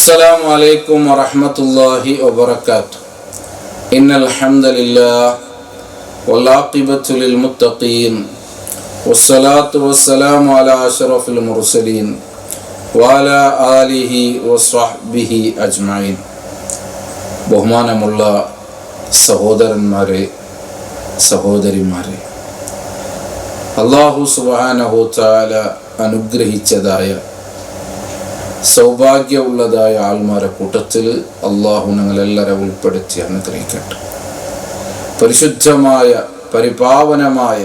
السلام عليكم ورحمة الله وبركاته. إن الحمد لله والعاقبة للمتقين والصلاة والسلام على أشرف المرسلين وعلى آله وصحبه أجمعين. ബഹുമാനമുള്ള സഹോദരന്മാരെ, സഹോദരിമാരെ, അല്ലാഹു സുബ്ഹാനഹു തആല അനുഗ്രഹിച്ചതായ സൗഭാഗ്യമുള്ളതായ ആൾമാരെ കൂട്ടത്തിൽ അള്ളാഹു ഞങ്ങളെല്ലാവരെ ഉൾപ്പെടുത്തി അനുഗ്രഹിക്കട്ടെ. പരിശുദ്ധമായ പരിപാവനമായ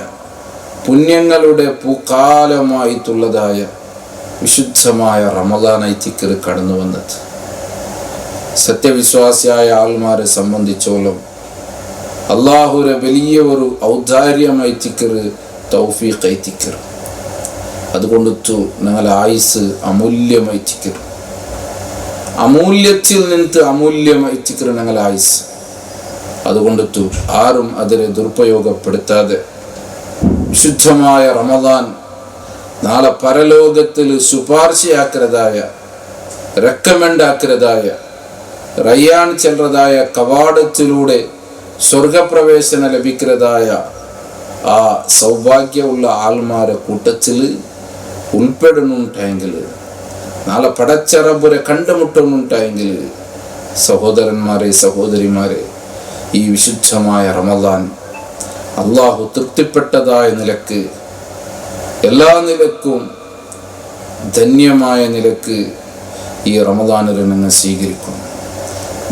പുണ്യങ്ങളുടെ പൂക്കാലമായിട്ടുള്ളതായ വിശുദ്ധമായ റമദാനൈത്തിക്കർ കടന്നു വന്നത് സത്യവിശ്വാസിയായ ആൾമാരെ സംബന്ധിച്ചോളം അള്ളാഹുരെ വലിയ ഒരു ഔദാര്യമൈത്തിക്കർ, തൗഫീഖൈത്തിക്കർ. അതുകൊണ്ടു ഞങ്ങളെ ആയുസ് അമൂല്യമായിച്ചിക്കർ, അമൂല്യത്തിൽ നിന്ന് അമൂല്യമായിച്ചിക്കർ ഞങ്ങളെ ആയുസ്. അതുകൊണ്ടു ആരും അതിനെ ദുരുപയോഗപ്പെടുത്താതെ വിശുദ്ധമായ റമദാൻ നാളെ പരലോകത്തിൽ ശുപാർശയാക്കുന്നതായ, റെക്കമെൻഡ് ആക്കുന്നതായ, റയ്യാൻ ചെല്ലുന്നതായ കവാടത്തിലൂടെ സ്വർഗപ്രവേശന ലഭിക്കുന്നതായ ആ സൗഭാഗ്യമുള്ള ആൾമാരെ കൂട്ടത്തിൽ ഉൾപ്പെടുന്നുണ്ടെങ്കിൽ, നാളെ പടച്ചറബുരെ കണ്ടുമുട്ടുന്നുണ്ടെങ്കിൽ, സഹോദരന്മാരെ, സഹോദരിമാരെ, ഈ വിശുദ്ധമായ റമദാൻ അള്ളാഹു തൃപ്തിപ്പെട്ടതായ നിലക്ക്, എല്ലാ നിലക്കും ധന്യമായ നിലക്ക് ഈ റമദാനിൽ നിങ്ങൾ സ്വീകരിക്കും.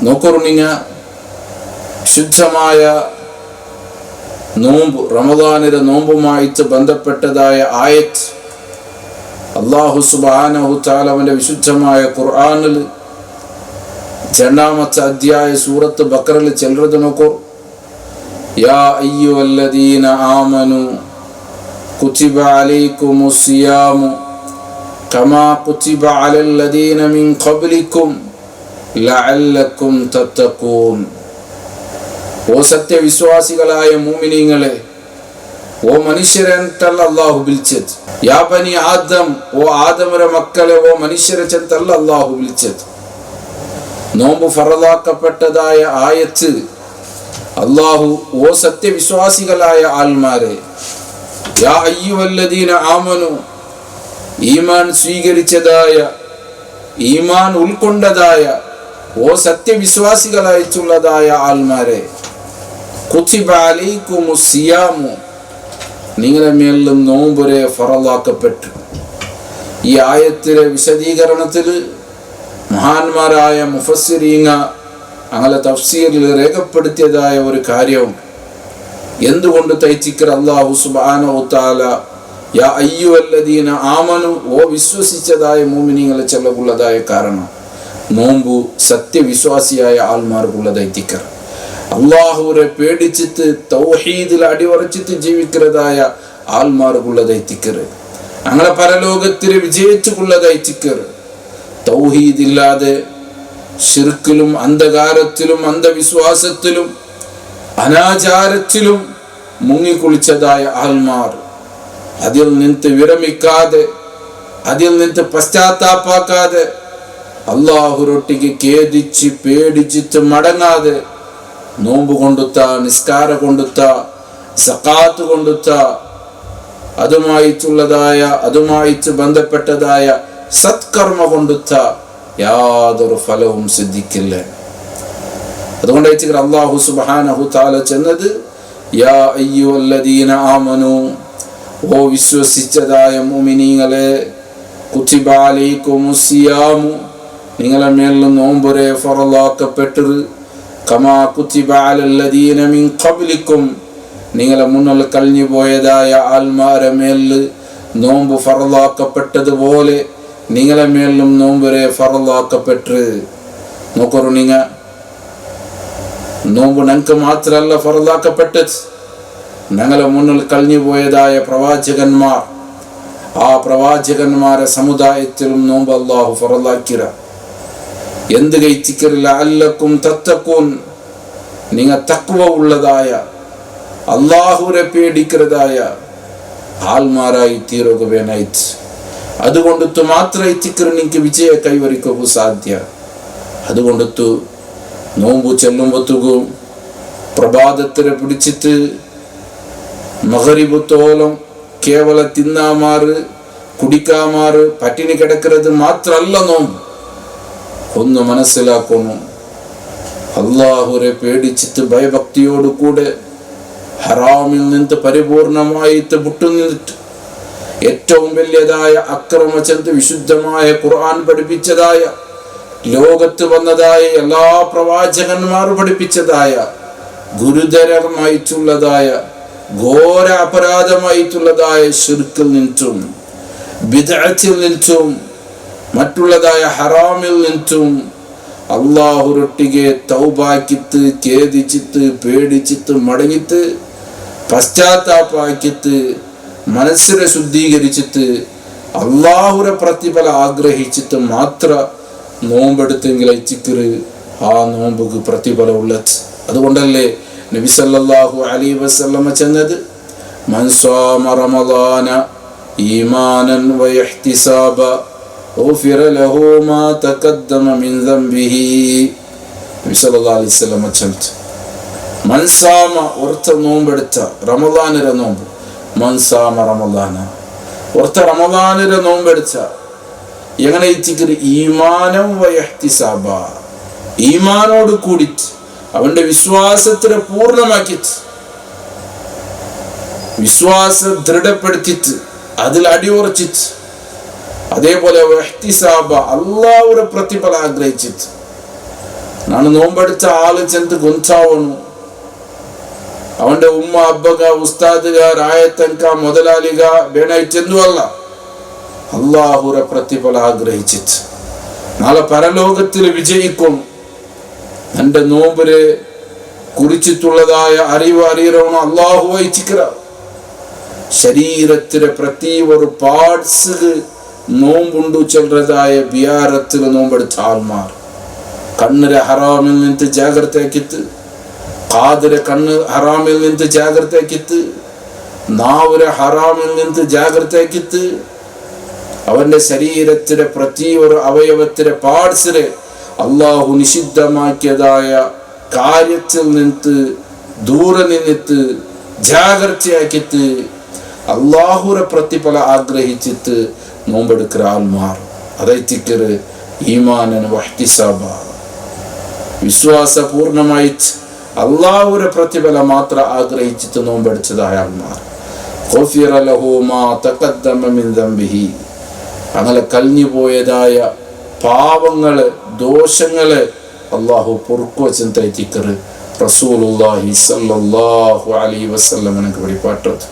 നോക്കൂ, നിങ്ങൾ ശുദ്ധമായ നോമ്പ്, റമദാനിലെ നോമ്പുമായിട്ട് ബന്ധപ്പെട്ടതായ ആയത്ത് അല്ലാഹു സുബ്ഹാനഹു തആല അവന്റെ വിശുദ്ധമായ ഖുർആനിൽ രണ്ടാമത്തെ അധ്യായ സൂറത്ത് ബഖറയിൽ ചെല്ലുന്നത് നോക്കൂ. യാ അയ്യുഹല്ലദീന ആമനു കുതിബ അലൈക്കുമുസ് സിയാമു കമാ കുതിബ അലല്ലദീന മിൻ ഖബ്ലിക്കും ലഅല്ലക്കും തത്തഖൂൻ. ഓ സത്യവിശ്വാസികളായ മുഅ്മിനീങ്ങളെ, ഓ മനുഷ്യരെന്നല്ല അല്ലാഹു വിളിച്ചത്. യാ ബനി ആദം, ഓ ആദമരെ മക്കളെ, ഓ മനുഷ്യരെ ചെന്നല്ല അല്ലാഹു വിളിച്ചത്. നോമ്പ് ഫറളാക്കപ്പെട്ടതായ ആയത്ത് അല്ലാഹു ഓ സത്യവിശ്വാസികളായ ആൾമാരെ, യാ അയ്യുഹല്ലദീന ആമനു, ഈമാൻ സ്വീകരിച്ചതായ, ഈമാൻ ഉൾക്കൊണ്ടതായ ഓ സത്യവിശ്വാസികളായിട്ടുള്ളതായ ആൾമാരെ, കുതിബ അലൈക്കുമുസ് സിയാമു, നിങ്ങളുടെ മേലും നോമ്പുരെ ഫറളാക്കപ്പെട്ടു. ഈ ആയത്തിലെ വിശദീകരണത്തിൽ മഹാന്മാരായ മുഫസ്സിരീങ്ങ അങ്ങനെ തഫ്സീറിൽ രേഖപ്പെടുത്തിയതായ ഒരു കാര്യം, എന്തുകൊണ്ട് തൈച്ചിക്കർ അല്ലാഹു സുബ്ഹാനഹു തആല യാ അയ്യുഹല്ലദീന ആമനു, ഓ വിശ്വസിച്ചതായ മുഅ്മിനീങ്ങളെ ചെല്ലുള്ളതായ കാരണം, നോമ്പു സത്യവിശ്വാസിയായ ആൾമാർക്കുള്ളതായിത്തിക്കർ, അള്ളാഹുരെ പേടിച്ചിട്ട് തൗഹീദിൽ അടിവറച്ചിട്ട് ജീവിക്കുന്നതായ ആൾമാർക്കുള്ളതായിത്തിക്കർ, അങ്ങനെ പരലോകത്തിൽ വിജയിച്ചുള്ളതായിത്തിക്കർ. തൗഹീദില്ലാതെ ശിർക്കിലും അന്ധകാരത്തിലും അന്ധവിശ്വാസത്തിലും അനാചാരത്തിലും മുങ്ങിക്കുളിച്ചതായ ആൾമാർ, അതിൽ നിന്ന് വിരമിക്കാതെ, അതിൽ നിന്ന് പശ്ചാത്താപ്പാക്കാതെ, അള്ളാഹുരൊട്ടിക്ക് ഖേദിച്ച് പേടിച്ചിട്ട് മടങ്ങാതെ, നോമ്പ് കൊണ്ടുത്ത, നിസ്കാര കൊണ്ടുത്ത, സക്കാത്ത് കൊണ്ടുത്ത, അതുമായിട്ട് ബന്ധപ്പെട്ടതായ സത്കർമ്മ കൊണ്ടുത്ത യാതൊരു ഫലവും സിദ്ധിക്കില്ല. അതുകൊണ്ട് അല്ലാഹു സുബ്ഹാനഹു തആല ചെന്നത് യാ അയ്യുഹല്ലദീന ആമനു, ഓ വിശ്വസിച്ചതായ മുഅ്മിനീങ്ങളെ, കുതിബ അലൈക്കുമുസ് സിയാമു, നിങ്ങളെ മേലും നോമ്പുരെ ഫറളാക്കപ്പെട്ടു, കമാ കുതിബ അലല്ലദീന മിൻ ഖബ്ലിക്കും, നിങ്ങളെ മുന്നിൽ കഴിഞ്ഞു പോയതായ ആൾമാരെ മേൽ നോമ്പ് ഫറളാക്കപ്പെട്ടതുപോലെ നിങ്ങളെ മേലും നോമ്പുരെ ഫറളാക്കപ്പെട്ടു. നോക്കൂ, നിങ്ങൾ നോമ്പ് ഞങ്ങൾക്ക് മാത്രമല്ല ഫറളാക്കപ്പെട്ടത്, ഞങ്ങളെ മുന്നിൽ കഴിഞ്ഞു പോയതായ പ്രവാചകന്മാർ, ആ പ്രവാചകന്മാരെ സമുദായത്തിലും നോമ്പ് അല്ലാഹു ഫറളാക്കിയ. എന്ത് കഴിച്ചിക്കറില്ല, ലഅല്ലക്കും തത്തഖൂൻ, നിങ്ങൾ തഖ്വ ഉള്ളതായ, അല്ലാഹുരെ പേടിക്കുന്നതായ ആൾമാരായി തീരുകയാനായിട്ട്. അതുകൊണ്ട് മാത്രമേ ചിക്കർ നിങ്ങൾക്ക് വിജയ കൈവരിക്കൂ സാധ്യ. അതുകൊണ്ടു നോമ്പു ചെല്ലുമ്പത്തുകും പ്രഭാതത്തിനെ പിടിച്ചിട്ട് മഗ്രിബത്തോളം കേവല തിന്നാമാറ് കുടിക്കാമാറ് പട്ടിണി കിടക്കുന്നത് മാത്രമല്ല നോമ്പ്. ഒന്ന് മനസ്സിലാക്കുന്നു, അള്ളാഹുരെ പേടിച്ചിട്ട് ഭയഭക്തിയോട് കൂടെ ഹറാമിൽ നിന്ന് പരിപൂർണമായിട്ട് വിട്ടുനിന്നിട്ട് ഏറ്റവും വലിയതായ അക്രമചന്ത് വിശുദ്ധമായ ഖുർആൻ പഠിപ്പിച്ചതായ ലോകത്ത് വന്നതായ എല്ലാ പ്രവാചകന്മാർ പഠിപ്പിച്ചതായ ഗുരുതരമായിട്ടുള്ളതായ ഘോര അപരാധമായിട്ടുള്ളതായ ശിർക്കിൽ നിന്നും ബിദ്അത്തിൽ നിന്നും മറ്റുള്ളതായ ഹറാമിൽ നിന്നും അള്ളാഹുരൊട്ടിಗೆ തൗബാക്കിത്ത് ഖേദിച്ചിട്ട് പേടിച്ചിട്ട് മടങ്ങിത്ത് പശ്ചാത്താപാക്കിത്ത് മനസ്സിനെ ശുദ്ധീകരിച്ചിട്ട് അള്ളാഹുരെ പ്രതിഫല ആഗ്രഹിച്ചിട്ട് മാത്ര നോമ്പെടുത്തെങ്കിൽ അയച്ചിക്കറ് ആ നോമ്പുക്ക് പ്രതിഫലം ഉള്ളത്. അതുകൊണ്ടല്ലേ നബി സല്ലല്ലാഹു അലൈഹി വസല്ലമ ചെന്നത്, മൻ സാമ റമളാന ഈമാനൻ വയഹ്തിസാബ ഗുഫിറ ലഹു മാ തഖദ്ദമ മിൻ ദംബിഹി. നബി സല്ലല്ലാഹു അലൈഹി വസല്ലമ ചെന്നത്, മൻ സാമ ഒർത്ത നോമ്പെടുത്ത റമളാനിലെ നോമ്പ്, മൻ സാമ റമളാന ഒർത്ത റമളാനിലെ നോമ്പെടുത്ത എങ്ങനെ ഇച്ചിക്കര് ഈമാനം വയഹ്തിസാബ, ഈമാനോട് കൂടിച്ച് അവന്റെ വിശ്വാസത്തിനെ പൂർണ്ണമാക്കിച്ച് വിശ്വാസം ദൃഢപ്പെടുത്തിച്ച് അതിൽ അടിയുറച്ചിച്ച് അതേപോലെ വഹ്തിസാബ അള്ളാഹുടെ പ്രതിഫലം ആഗ്രഹിച്ചിട്ട് ನಾನು നോമ്പെടുത്ത ആള് ചെന്ന് ഗുಂಚಾವನು അവന്റെ ഉമ്മ അബ്ബಗ ഉസ്താദ്ಗ ರಾಯತಂಕ ಮೊದಲಾಳಿಗ ಬೇಡ ಚೆಂದು ಅಲ್ಲ, അള്ളാഹുരെ പ്രതിഫലം ആഗ്രഹിച്ചിട്ട് നാളെ പരലോകത്തിൽ വിജയിക്കും. എൻ്റെ നോമ്പിനെ കുറിച്ചിട്ടുള്ളതായ അറിവ് അറിയണം അള്ളാഹു വഹിച്ചിക്കറ. ശരീരത്തിലെ പ്രതി ഒരു പാർട്സ് നോമ്പുണ്ടു ചെല്ലതായ ബിയാരത്തിൽ നോമ്പെടുത്ത ആൾമാർ കണ്ണിരെ ഹറാമിൽ നിന്ന് ജാഗ്രതയാക്കിത്ത്, കാതിരെ കണ്ണ് ഹറാമിൽ നിന്ന് ജാഗ്രതയാക്കിത്ത്, നാവിരെ ഹറാമിൽ നിന്ന് ജാഗ്രതയാക്കിത്ത്, അവന്റെ ശരീരത്തിലെ പ്രതി ഒരു അവയവത്തിലെ പാർട്സിനെ അള്ളാഹു നിഷിദ്ധമാക്കിയതായ കാര്യത്തിൽ നിന്ന് ദൂരെ നിന്നിട്ട് ജാഗ്രതയാക്കിയിട്ട് അള്ളാഹുരെ പ്രതിഫലം ആഗ്രഹിച്ചിട്ട് നോമ്പെടുക്കുന്ന ആൾമാർ അതൈത്തിക്കറ് ഈമാനൻ വഹ്തിസാബ, വിശ്വാസപൂർണമായിട്ട് അള്ളാഹുരെ പ്രതിഫലം മാത്രം ആഗ്രഹിച്ചിട്ട് നോമ്പെടുത്തതായ ആൾമാർ ഗുഫിറ ലഹു മാ തഖദ്ദമ മിൻ ദംബിഹി, അങ്ങനെ കഴിഞ്ഞു പോയതായ പാവങ്ങള് ദോഷങ്ങള് അള്ളാഹു പൊറുക്കുക ചിന്തയിക്കറ് റസൂലുള്ളാഹി സല്ലല്ലാഹു അലൈഹി വസല്ലം എനിക്ക് വെളിപ്പാട്ടത്.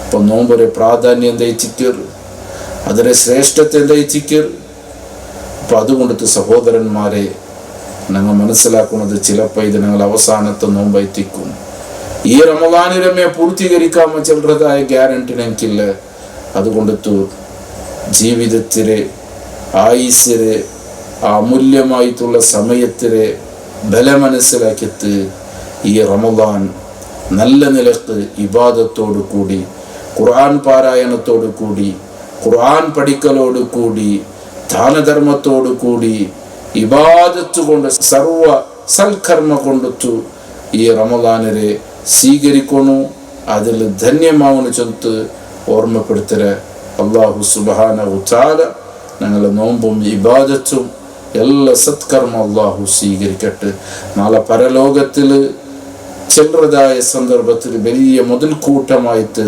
അപ്പൊ നോമ്പൊരു പ്രാധാന്യം എന്തായിച്ചിക്കറ്, അതിന്റെ ശ്രേഷ്ഠത്തെ എന്തായിച്ചിക്കറ്. അപ്പൊ അതുകൊണ്ടിട്ട് സഹോദരന്മാരെ ഞങ്ങൾ മനസ്സിലാക്കുന്നത് ചിലപ്പോൾ ഇത് ഞങ്ങൾ അവസാനത്തെ നോമ്പെത്തിക്കും. ഈ റമളാനിലമേ പൂർത്തീകരിക്കാമോ ചെല്ലതായ ഗ്യാരണ്ടി എനിക്കില്ല. അതുകൊണ്ടിട്ട് ജീവിതത്തിലെ ആയുസ്സിലെ അമൂല്യമായിട്ടുള്ള സമയത്തിലെ ബലം മനസ്സിലാക്കിയിട്ട് ഈ റമളാൻ നല്ല നിലക്ക് ഇബാദത്തോടു കൂടി ഖുർആൻ പാരായണത്തോടു കൂടി ഖുർആൻ പഠിക്കലോടു കൂടി ദാനധർമ്മത്തോടു കൂടി ഇബാദത്ത് കൊണ്ട് സർവ സൽക്കർമ്മ കൊണ്ടു ഈ റമളാനിനെ സ്വീകരിക്കണു. അതിൽ ധന്യമാവുന്ന ചൊത്ത് ഓർമ്മപ്പെടുത്തര അല്ലാഹു സുബ്ഹാനഹു തആല ഞങ്ങളുടെ നോമ്പും ഇബാദത്തും എല്ലാ സത്കർമ്മം അല്ലാഹു സ്വീകരിക്കട്ടെ. നാളെ പരലോകത്തിൽ ചെല്ലതായ സന്ദർഭത്തിൽ വലിയ മുതൽക്കൂട്ടമായിട്ട്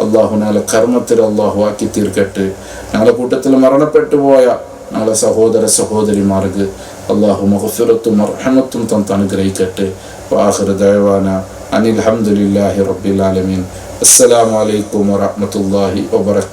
അള്ളാഹു നാളെ കർമ്മത്തിൽ അള്ളാഹു ആക്കി തീർക്കട്ടെ. ഞങ്ങളുടെ കൂട്ടത്തിൽ മരണപ്പെട്ടു പോയ ഞങ്ങളുടെ സഹോദര സഹോദരിമാർക്ക് അള്ളാഹു മഗ്ഫിറത്തും മർഹമത്തും തന്ന് അനുഗ്രഹിക്കട്ടെ. വആഖിറു ദഅവാന അനിൽ ഹംദുലില്ലാഹി റബ്ബിൽ ആലമീൻ. അസ്സലാമു അലൈക്കും വറഹ്മത്തുള്ളാഹി വബറകാതുഹു.